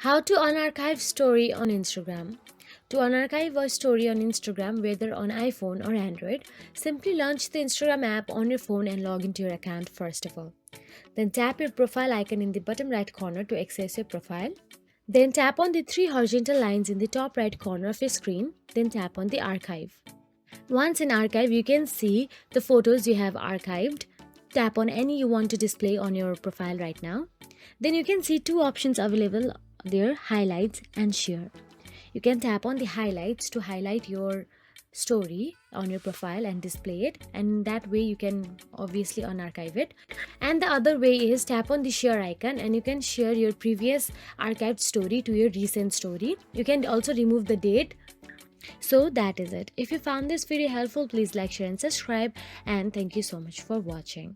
How to unarchive story on Instagram. To unarchive a story on Instagram, whether on iPhone or Android, simply launch the Instagram app on your phone and log into your account first of all. Then tap your profile icon in the bottom right corner to access your profile. Then tap on the three horizontal lines in the top right corner of your screen. Then tap on the archive. Once in archive, you can see the photos you have archived. Tap on any you want to display on your profile right now. Then you can see two options available there, highlights and share. You can tap on the highlights to highlight your story on your profile and display it, and that way you can obviously unarchive it. And the other way is tap on the share icon and you can share your previous archived story to your recent story. You can also remove the date. So that is it. If you found this video helpful, please like, share and subscribe, and thank you so much for watching.